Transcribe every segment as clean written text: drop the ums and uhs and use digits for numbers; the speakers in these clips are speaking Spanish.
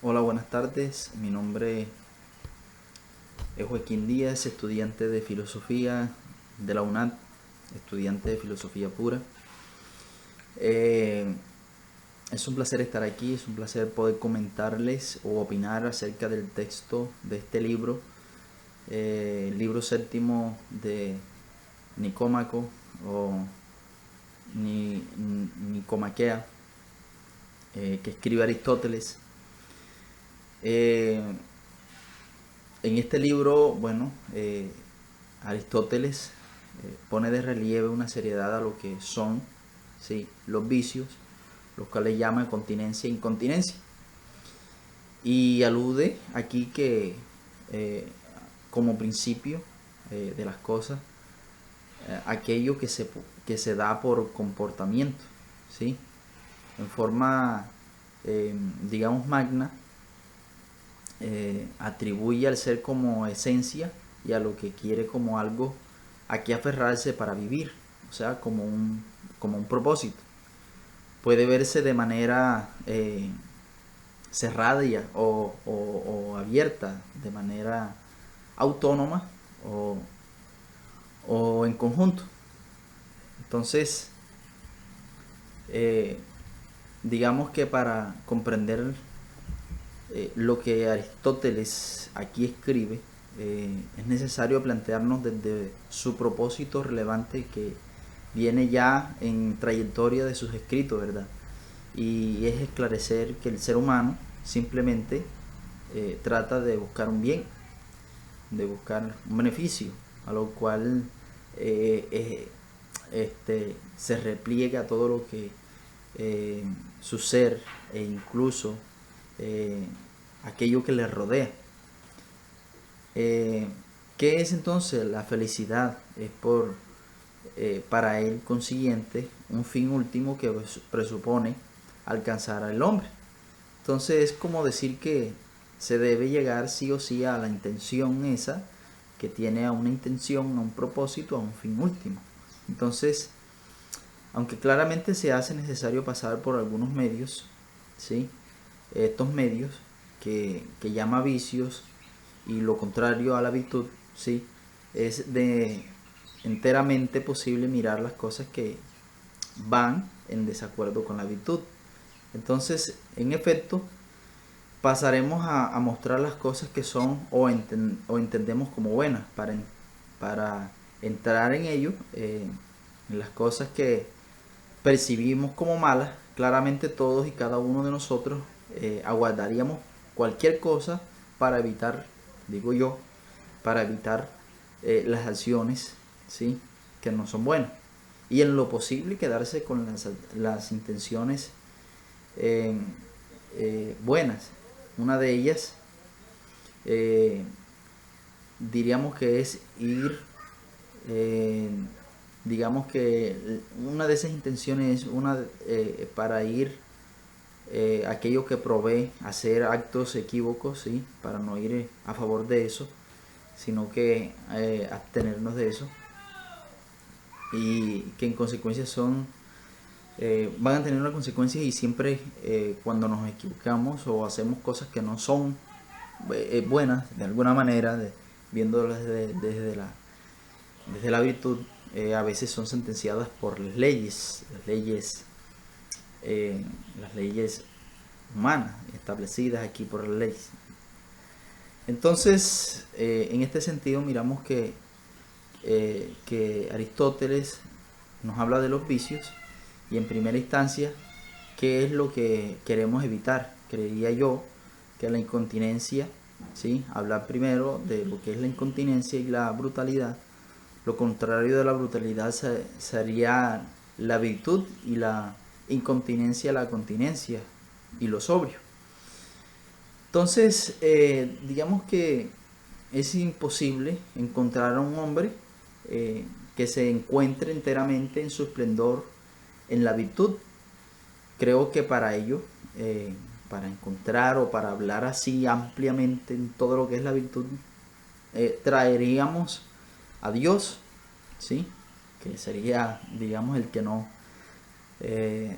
Hola, buenas tardes. Mi nombre es Joaquín Díaz, estudiante de filosofía de la UNAD, estudiante de filosofía pura. Eh, es un placer estar aquí, es un placer poder comentarles o opinar acerca del texto de este libro, el libro séptimo de Nicómaco o Nicomaquea, que escribe Aristóteles. Eh, En este libro, bueno, Aristóteles pone de relieve una seriedad a lo que son, ¿sí?, los vicios, los cuales llama continencia e incontinencia. Y alude aquí que eh, como principio de las cosas, aquello que se da por comportamiento, ¿sí?, en forma, digamos, magna, atribuye al ser como esencia y a lo que quiere como algo a que aferrarse para vivir, o sea, como un propósito. Puede verse de manera cerrada o abierta, de manera autónoma o, o en conjunto. Entonces, eh, digamos que para comprender lo que Aristóteles aquí escribe, es necesario plantearnos desde su propósito relevante que viene ya en trayectoria de sus escritos, ¿verdad? Y es esclarecer que el ser humano simplemente trata de buscar un bien, de buscar un beneficio, a lo cual se repliega todo lo que eh, su ser e incluso eh, aquello que le rodea. Eh, ¿Qué es entonces la felicidad? Es para él consiguiente un fin último que presupone alcanzar al hombre. Entonces es como decir que se debe llegar sí o sí a la intención esa, que tiene a una intención, a un propósito, a un fin último. Entonces, aunque claramente se hace necesario pasar por algunos medios, ¿sí?, estos medios que llama vicios y lo contrario a la virtud, ¿sí?, es de enteramente posible mirar las cosas que van en desacuerdo con la virtud. Entonces, en efecto, pasaremos a mostrar las cosas que son o entendemos como buenas para entrar en ello, en las cosas que percibimos como malas. Claramente todos y cada uno de nosotros aguardaríamos cualquier cosa para evitar, digo yo, para evitar las acciones, ¿sí?, que no son buenas. Y en lo posible quedarse con las intenciones eh, buenas. Una de ellas eh, diríamos que es ir, eh, digamos que una de esas intenciones es para ir aquello que provee hacer actos equívocos, ¿sí?, para no ir a favor de eso, sino que abstenernos de eso, y que en consecuencia van a tener una consecuencia. Y siempre cuando nos equivocamos o hacemos cosas que no son buenas de alguna manera, viéndolas desde la virtud, a veces son sentenciadas por eh, las leyes humanas establecidas aquí por la ley. Entonces, en este sentido miramos que Aristóteles nos habla de los vicios y en primera instancia, ¿qué es lo que queremos evitar? Creería yo que la incontinencia, ¿sí?, hablar primero de lo que es la incontinencia y la brutalidad. Lo contrario de la brutalidad sería la virtud, y la incontinencia la continencia y lo sobrio. Entonces, digamos que es imposible encontrar a un hombre que se encuentre enteramente en su esplendor en la virtud. Creo que para ello, para encontrar o para hablar así ampliamente en todo lo que es la virtud, traeríamos a Dios, ¿sí?, que sería, digamos, el que no, eh,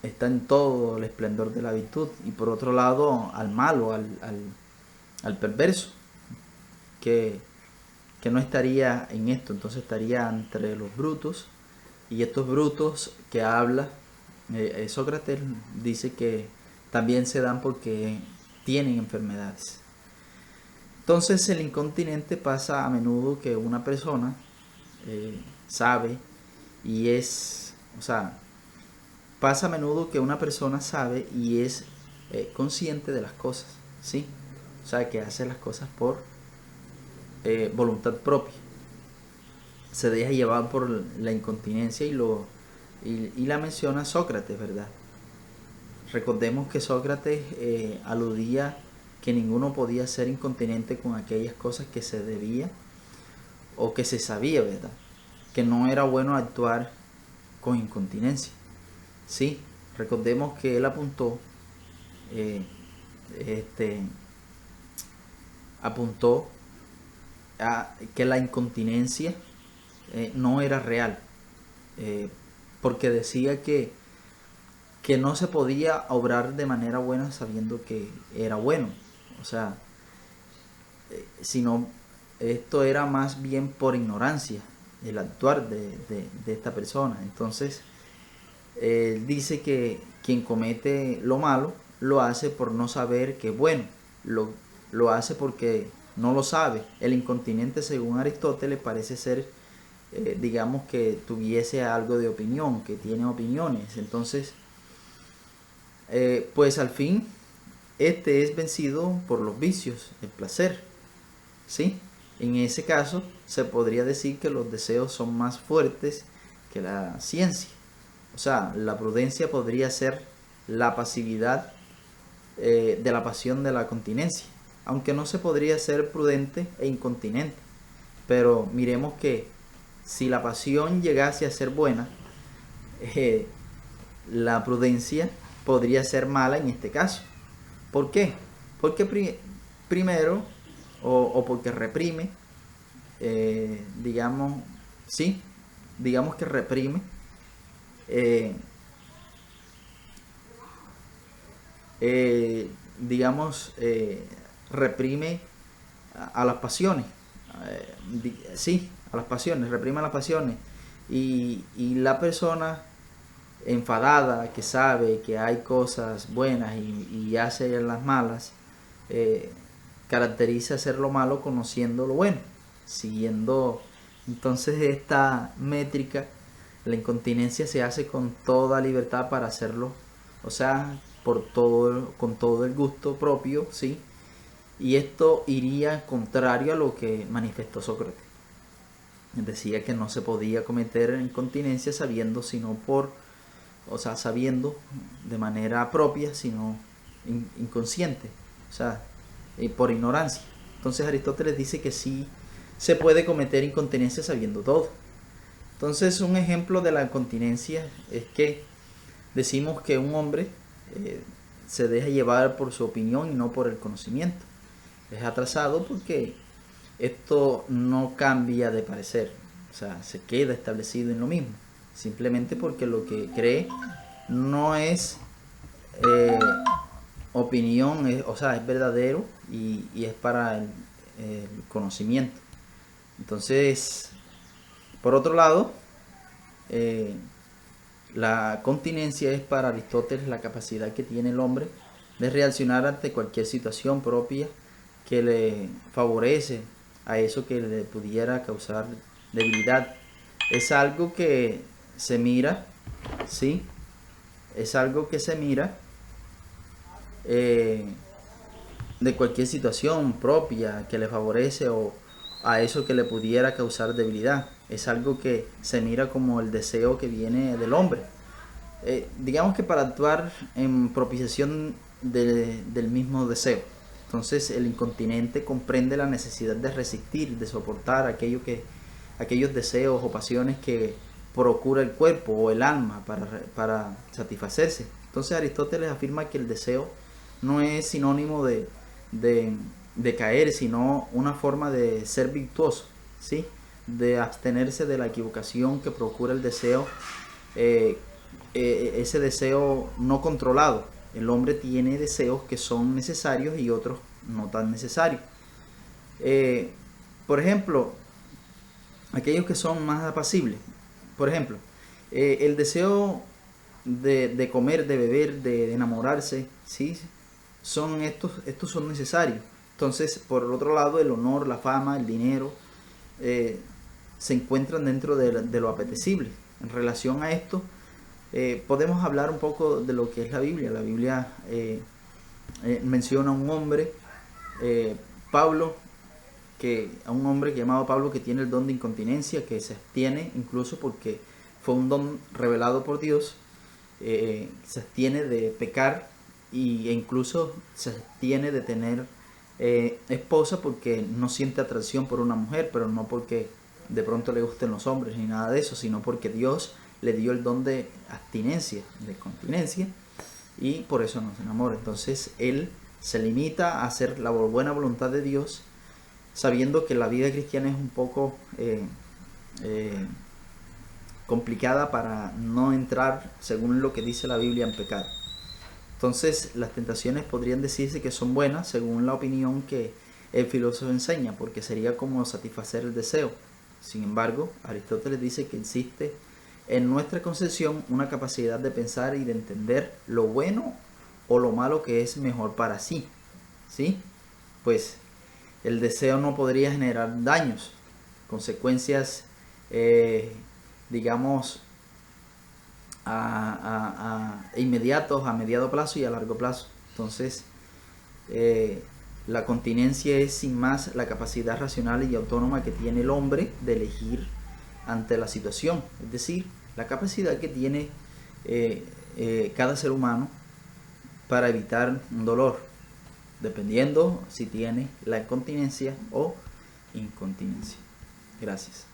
está en todo el esplendor de la virtud, y por otro lado al malo, al perverso, que, que no estaría en esto, entonces estaría entre los brutos, y estos brutos que habla Sócrates dice que también se dan porque tienen enfermedades. Entonces el incontinente pasa a menudo que una persona sabe y es, o sea, pasa a menudo que una persona sabe y es consciente de las cosas, ¿sí? O sea, que hace las cosas por voluntad propia. Se deja llevar por la incontinencia y la menciona Sócrates, ¿verdad? Recordemos que Sócrates aludía que ninguno podía ser incontinente con aquellas cosas que se debía o que se sabía, ¿verdad? Que no era bueno actuar con incontinencia. Sí, recordemos que él apuntó apuntó a que la incontinencia no era real, porque decía que no se podía obrar de manera buena sabiendo que era bueno. O sea, sino esto era más bien por ignorancia, el actuar de esta persona. Entonces, él dice que quien comete lo malo lo hace por no saber que es bueno, lo hace porque no lo sabe. El incontinente, según Aristóteles, parece ser, digamos, que tuviese algo de opinión, que tiene opiniones. Entonces, pues al fin, este es vencido por los vicios, el placer, ¿sí? En ese caso, se podría decir que los deseos son más fuertes que la ciencia. O sea, la prudencia podría ser la pasividad de la pasión de la continencia, aunque no se podría ser prudente e incontinente. Pero miremos que si la pasión llegase a ser buena, la prudencia podría ser mala en este caso. ¿Por qué? Porque primero, o porque reprime, digamos, sí, digamos que reprime eh, digamos, reprime a las pasiones, sí, a las pasiones, reprime a las pasiones, y la persona enfadada que sabe que hay cosas buenas y hace las malas, caracteriza hacer lo malo conociendo lo bueno, siguiendo entonces esta métrica. La incontinencia se hace con toda libertad para hacerlo, o sea, con todo el gusto propio, ¿sí? Y esto iría contrario a lo que manifestó Sócrates. Decía que no se podía cometer incontinencia sabiendo, sino sabiendo de manera propia, sino inconsciente, o sea, por ignorancia. Entonces Aristóteles dice que sí se puede cometer incontinencia sabiendo todo. Entonces, un ejemplo de la incontinencia es que decimos que un hombre se deja llevar por su opinión y no por el conocimiento. Es atrasado porque esto no cambia de parecer, o sea, se queda establecido en lo mismo, simplemente porque lo que cree no es opinión, o sea, es verdadero y es para el conocimiento. Entonces, por otro lado, la continencia es para Aristóteles la capacidad que tiene el hombre de reaccionar ante cualquier situación propia que le favorece a eso que le pudiera causar debilidad. Es algo que se mira, ¿sí? Es algo que se mira de cualquier situación propia que le favorece o a eso que le pudiera causar debilidad. Es algo que se mira como el deseo que viene del hombre. Digamos que para actuar en propiciación del mismo deseo. Entonces el incontinente comprende la necesidad de resistir, de soportar aquellos deseos o pasiones que procura el cuerpo o el alma para satisfacerse. Entonces Aristóteles afirma que el deseo no es sinónimo de caer, sino una forma de ser virtuoso, ¿sí? De abstenerse de la equivocación que procura el deseo ese deseo no controlado. El hombre tiene deseos que son necesarios y otros no tan necesarios. Eh, por ejemplo, aquellos que son más apacibles. Por ejemplo, el deseo de comer, de beber, de enamorarse, ¿sí? Estos son necesarios. Entonces, por el otro lado, el honor, la fama, el dinero, eh, se encuentran dentro de lo apetecible. En relación a esto, podemos hablar un poco de lo que es la Biblia. La Biblia menciona a un hombre, Pablo, a un hombre llamado Pablo, que tiene el don de incontinencia, que se abstiene incluso porque fue un don revelado por Dios, se abstiene de pecar e incluso se abstiene de tener esposa porque no siente atracción por una mujer, pero no porque de pronto le gusten los hombres ni nada de eso, sino porque Dios le dio el don de abstinencia, de continencia, y por eso no se enamora. Entonces él se limita a hacer la buena voluntad de Dios, sabiendo que la vida cristiana es un poco complicada para no entrar, según lo que dice la Biblia, en pecado. Entonces las tentaciones podrían decirse que son buenas según la opinión que el filósofo enseña, porque sería como satisfacer el deseo. Sin embargo, Aristóteles dice que existe en nuestra concepción una capacidad de pensar y de entender lo bueno o lo malo que es mejor para sí, ¿sí? Pues el deseo no podría generar daños, consecuencias, digamos, inmediatos, a mediado plazo y a largo plazo. Entonces, la continencia es sin más la capacidad racional y autónoma que tiene el hombre de elegir ante la situación, es decir, la capacidad que tiene cada ser humano para evitar un dolor, dependiendo si tiene la continencia o incontinencia. Gracias.